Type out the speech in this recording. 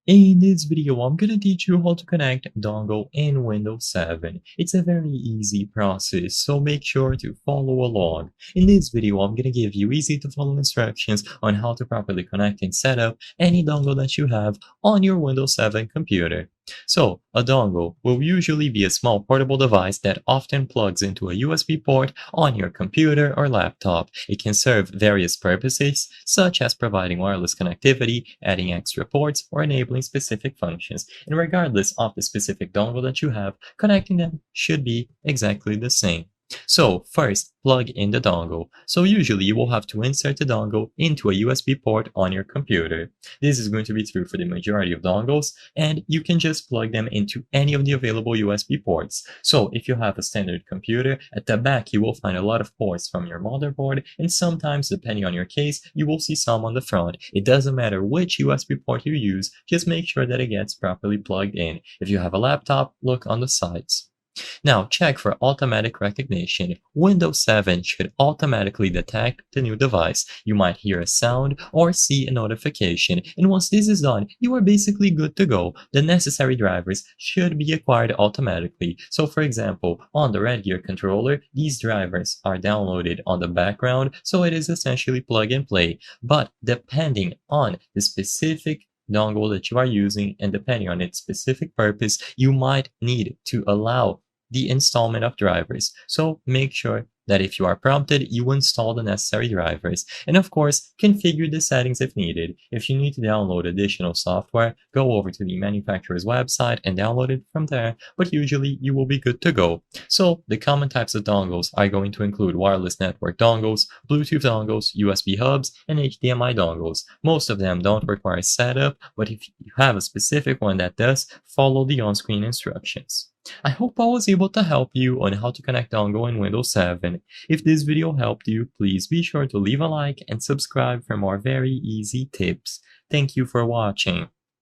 In this video, I'm gonna teach you how to connect Dongle in Windows 7. It's a very easy process, so make sure to follow along. In this video, I'm gonna give you easy to follow instructions on how to properly connect and set up any dongle that you have on your Windows 7 computer. So, a dongle will usually be a small portable device that often plugs into a USB port on your computer or laptop. It can serve various purposes, such as providing wireless connectivity, adding extra ports, or enabling specific functions. And regardless of the specific dongle that you have, connecting them should be exactly the same. So first, plug in the dongle. So usually you will have to insert the dongle into a USB port on your computer. This is going to be true for the majority of dongles, and you can just plug them into any of the available USB ports. So if you have a standard computer, at the back you will find a lot of ports from your motherboard, and sometimes, depending on your case, you will see some on the front. It doesn't matter which USB port you use, just make sure that it gets properly plugged in. If you have a laptop, look on the sides. Now, check for automatic recognition. Windows 7 should automatically detect the new device. You might hear a sound or see a notification, and once this is done, you are basically good to go. The necessary drivers should be acquired automatically. So for example, on the Red Gear controller, these drivers are downloaded on the background, so it is essentially plug and play. But depending on the specific dongle that you are using and depending on its specific purpose, you might need to allow the installment of drivers. So make sure that if you are prompted, you install the necessary drivers. And of course, configure the settings if needed. If you need to download additional software, go over to the manufacturer's website and download it from there, but usually you will be good to go. So the common types of dongles are going to include wireless network dongles, Bluetooth dongles, USB hubs, and HDMI dongles. Most of them don't require setup, but if you have a specific one that does, follow the on-screen instructions. I hope I was able to help you on how to connect Dongle in Windows 7. If this video helped you, please be sure to leave a like and subscribe for more very easy tips. Thank you for watching.